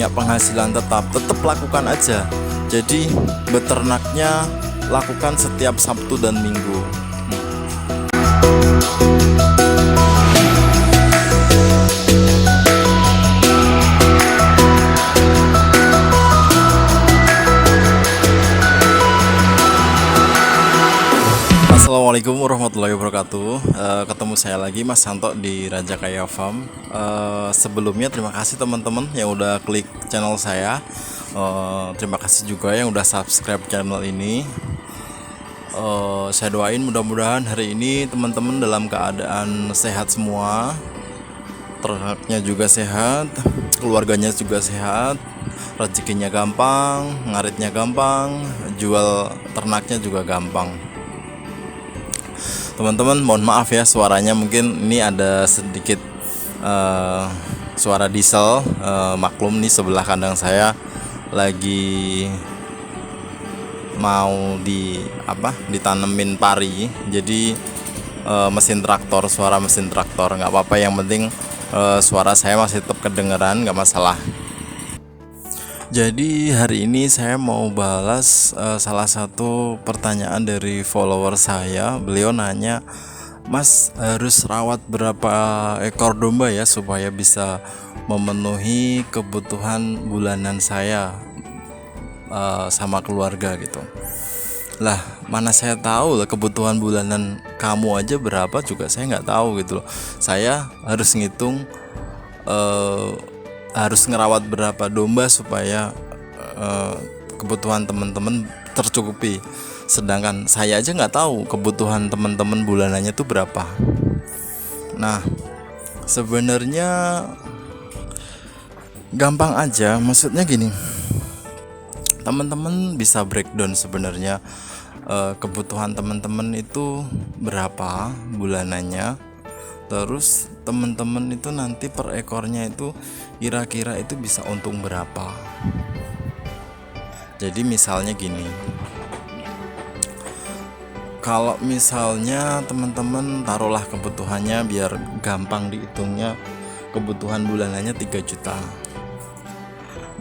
punya penghasilan tetap lakukan aja. Jadi beternaknya lakukan setiap Sabtu dan Minggu. Assalamualaikum warahmatullahi wabarakatuh. Ketemu saya lagi Mas Santo di Raja Kaya Farm. Sebelumnya terima kasih teman-teman yang udah klik channel saya. Terima kasih juga yang udah subscribe channel ini. Saya doain mudah-mudahan hari ini teman-teman dalam keadaan sehat semua, ternaknya juga sehat, keluarganya juga sehat, rezekinya gampang, ngaritnya gampang, jual ternaknya juga gampang. Teman-teman mohon maaf ya, suaranya mungkin ini ada sedikit suara diesel. Maklum nih, sebelah kandang saya lagi mau ditanemin pari, jadi mesin traktor, suara mesin traktor nggak apa-apa, yang penting suara saya masih tetap kedengeran, nggak masalah. Jadi hari ini saya mau balas salah satu pertanyaan dari follower saya. Beliau nanya, Mas, harus rawat berapa ekor domba ya supaya bisa memenuhi kebutuhan bulanan saya sama keluarga gitu. Lah, mana saya tahu lah kebutuhan bulanan kamu aja berapa juga saya nggak tahu gitu loh. Saya harus ngitung harus ngerawat berapa domba supaya kebutuhan teman-teman tercukupi. Sedangkan saya aja nggak tahu kebutuhan teman-teman bulanannya tuh berapa. Nah, sebenarnya gampang aja, maksudnya gini, teman-teman bisa breakdown sebenarnya kebutuhan teman-teman itu berapa bulanannya. Terus teman-teman itu nanti per ekornya itu kira-kira itu bisa untung berapa. Jadi misalnya gini, kalau misalnya teman-teman taruhlah kebutuhannya biar gampang dihitungnya, kebutuhan bulanannya 3 juta.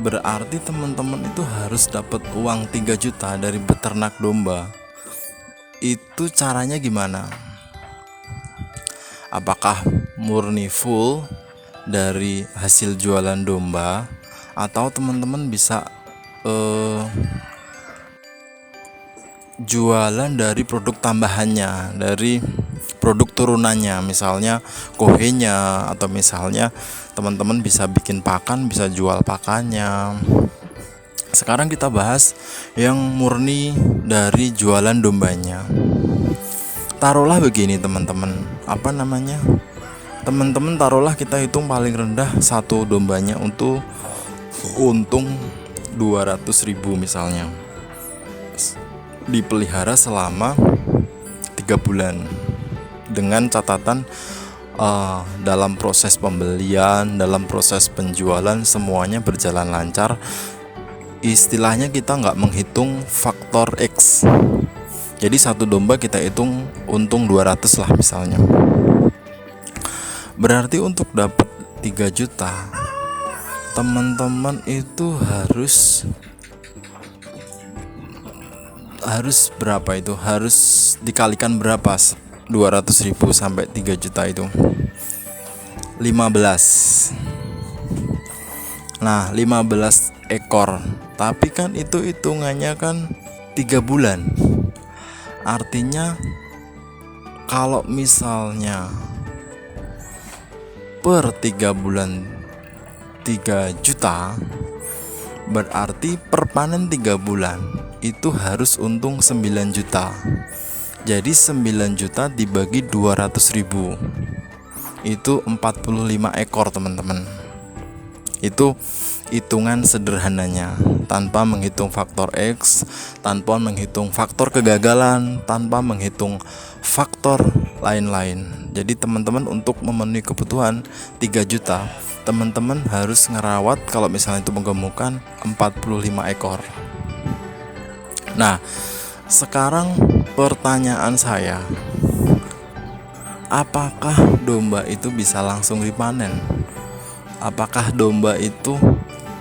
Berarti teman-teman itu harus dapat uang 3 juta dari beternak domba. Itu caranya gimana? Apakah murni full dari hasil jualan domba, atau teman-teman bisa jualan dari produk tambahannya, dari produk turunannya, misalnya kohenya, atau misalnya teman-teman bisa bikin pakan, bisa jual pakannya. Sekarang kita bahas yang murni dari jualan dombanya. Taruhlah begini teman-teman, teman-teman taruhlah kita hitung paling rendah satu dombanya untuk untung 200.000 misalnya, dipelihara selama 3 bulan dengan catatan dalam proses pembelian, dalam proses penjualan semuanya berjalan lancar. Istilahnya kita nggak menghitung faktor X. Jadi satu domba kita hitung untung 200 lah misalnya. Berarti untuk dapat 3 juta teman-teman itu harus berapa itu? Harus dikalikan berapa 200.000 sampai 3 juta itu? 15. Nah, 15 ekor. Tapi kan itu hitungannya kan 3 bulan. Artinya kalau misalnya per 3 bulan 3 juta, berarti per panen 3 bulan itu harus untung 9 juta. Jadi 9 juta dibagi 200.000 itu 45 ekor teman-teman. Itu hitungan sederhananya, tanpa menghitung faktor X, tanpa menghitung faktor kegagalan, tanpa menghitung faktor lain-lain. Jadi teman-teman untuk memenuhi kebutuhan 3 juta, teman-teman harus ngerawat, kalau misalnya itu menggemukkan, 45 ekor. Nah, sekarang pertanyaan saya, apakah domba itu bisa langsung dipanen? Apakah domba itu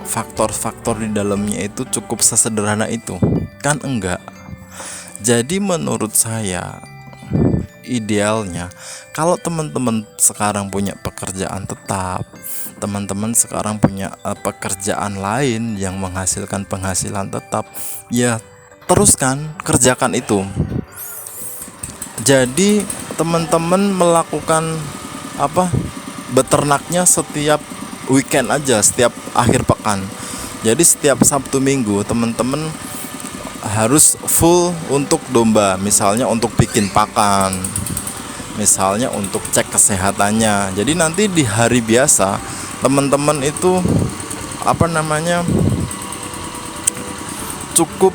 faktor-faktor di dalamnya itu cukup sesederhana itu? Kan enggak. Jadi menurut saya idealnya kalau teman-teman sekarang punya pekerjaan tetap, teman-teman sekarang punya pekerjaan lain yang menghasilkan penghasilan tetap, ya teruskan kerjakan itu. Jadi teman-teman melakukan beternaknya setiap weekend aja, setiap akhir pekan. Jadi setiap Sabtu Minggu teman-teman harus full untuk domba, misalnya untuk bikin pakan, misalnya untuk cek kesehatannya. Jadi nanti di hari biasa teman-teman itu cukup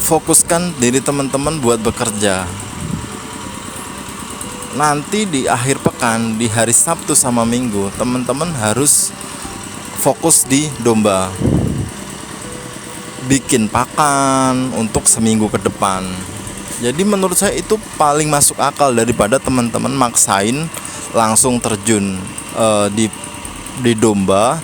fokuskan diri teman-teman buat bekerja. Nanti di akhir pekan, di hari Sabtu sama Minggu, teman-teman harus fokus di domba, bikin pakan untuk seminggu ke depan. Jadi menurut saya itu paling masuk akal daripada teman-teman maksain langsung terjun di domba.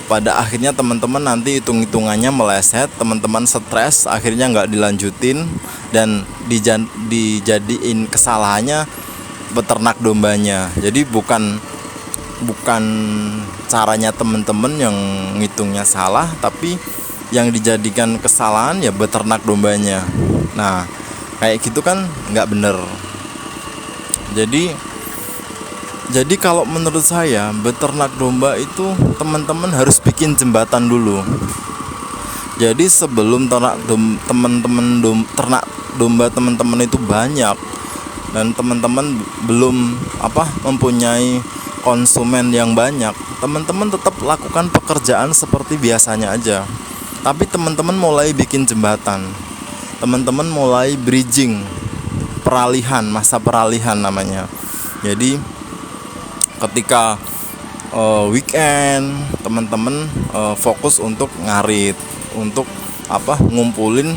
Pada akhirnya teman-teman nanti hitung-hitungannya meleset, teman-teman stres, akhirnya nggak dilanjutin dan dijadiin kesalahannya beternak dombanya. Jadi bukan caranya teman-teman yang ngitungnya salah, tapi yang dijadikan kesalahan ya beternak dombanya. Nah, kayak gitu kan nggak bener. Jadi kalau menurut saya beternak domba itu teman-teman harus bikin jembatan dulu. Jadi sebelum ternak domba itu banyak dan teman-teman belum mempunyai konsumen yang banyak, teman-teman tetap lakukan pekerjaan seperti biasanya aja. Tapi teman-teman mulai bikin jembatan, teman-teman mulai bridging, masa peralihan namanya. Jadi ketika weekend teman-teman fokus untuk ngarit, untuk ngumpulin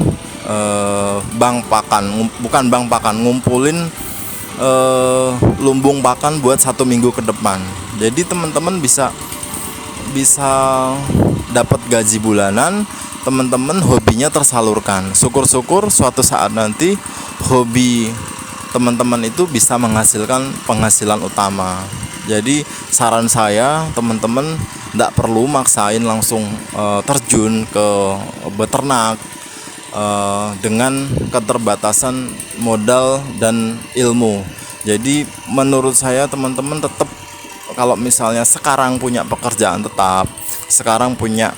ngumpulin lumbung pakan buat 1 minggu ke depan. Jadi teman-teman bisa dapat gaji bulanan, teman-teman hobinya tersalurkan. Syukur-syukur suatu saat nanti hobi teman-teman itu bisa menghasilkan penghasilan utama. Jadi saran saya, teman-teman tidak perlu maksain langsung terjun ke beternak dengan keterbatasan modal dan ilmu. Jadi menurut saya teman-teman tetap, kalau misalnya sekarang punya pekerjaan tetap, sekarang punya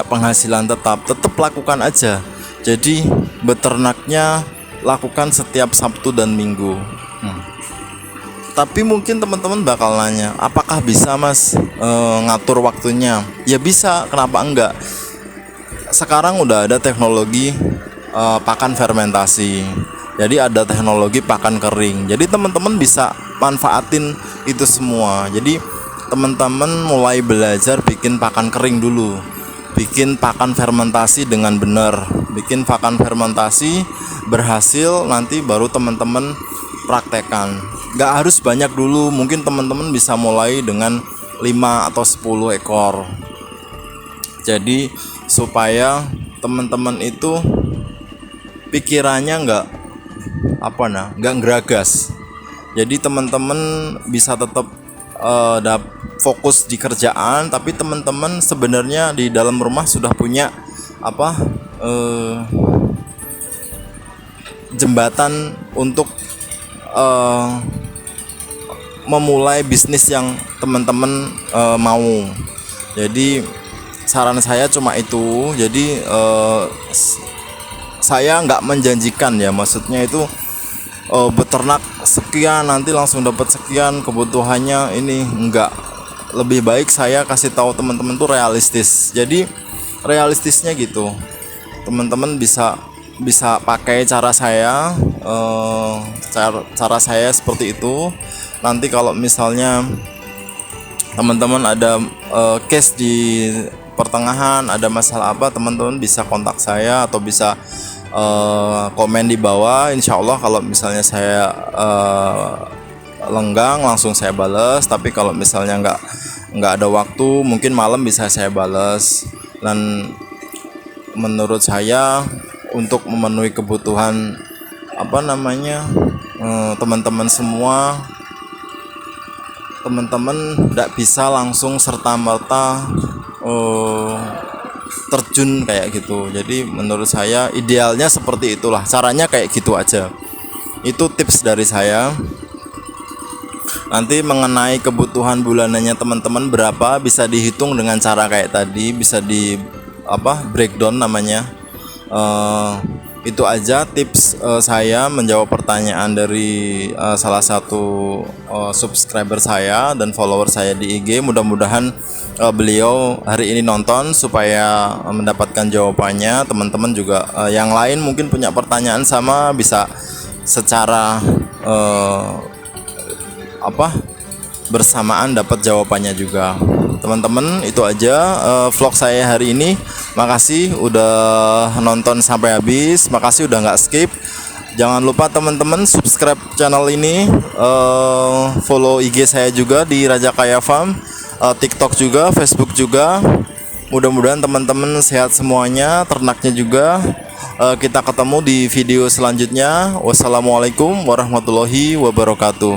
penghasilan tetap lakukan aja. Jadi beternaknya lakukan setiap Sabtu dan Minggu. Tapi mungkin teman-teman bakal nanya, apakah bisa Mas ngatur waktunya? Ya bisa, kenapa enggak? Sekarang udah ada teknologi pakan fermentasi. Jadi ada teknologi pakan kering. Jadi teman-teman bisa manfaatin itu semua. Jadi teman-teman mulai belajar bikin pakan kering dulu, bikin pakan fermentasi dengan benar, bikin pakan fermentasi berhasil, nanti baru teman-teman praktekan. Gak harus banyak dulu, mungkin teman-teman bisa mulai dengan 5 atau 10 ekor. Jadi supaya teman-teman itu pikirannya nggak geragas. Jadi teman-teman bisa tetap fokus di kerjaan, tapi teman-teman sebenarnya di dalam rumah sudah punya jembatan untuk memulai bisnis yang teman-teman mau. Jadi saran saya cuma itu. Jadi saya nggak menjanjikan ya, maksudnya itu beternak sekian nanti langsung dapat sekian kebutuhannya, ini enggak. Lebih baik saya kasih tahu teman-teman tuh realistis. Jadi realistisnya gitu, teman-teman bisa pakai cara saya, cara saya seperti itu. Nanti kalau misalnya teman-teman ada case di pertengahan, ada masalah apa, teman-teman bisa kontak saya atau bisa komen di bawah. Insya Allah kalau misalnya saya lenggang langsung saya balas. Tapi kalau misalnya nggak ada waktu, mungkin malam bisa saya balas. Dan menurut saya untuk memenuhi kebutuhan teman-teman semua, teman-teman tidak bisa langsung serta-merta terjun kayak gitu. Jadi menurut saya idealnya seperti itulah, caranya kayak gitu aja. Itu tips dari saya. Nanti mengenai kebutuhan bulanannya teman-teman berapa bisa dihitung dengan cara kayak tadi, bisa di breakdown namanya. Itu aja tips saya menjawab pertanyaan dari salah satu subscriber saya dan follower saya di IG. Mudah-mudahan beliau hari ini nonton supaya mendapatkan jawabannya. Teman-teman juga yang lain mungkin punya pertanyaan sama, bisa secara bersamaan dapat jawabannya juga. Teman-teman, itu aja vlog saya hari ini. Makasih udah nonton sampai habis, makasih udah nggak skip. Jangan lupa teman-teman subscribe channel ini, follow IG saya juga di Raja Kaya Farm, TikTok juga, Facebook juga. Mudah-mudahan teman-teman sehat semuanya, ternaknya juga. Kita ketemu di video selanjutnya. Wassalamualaikum warahmatullahi wabarakatuh.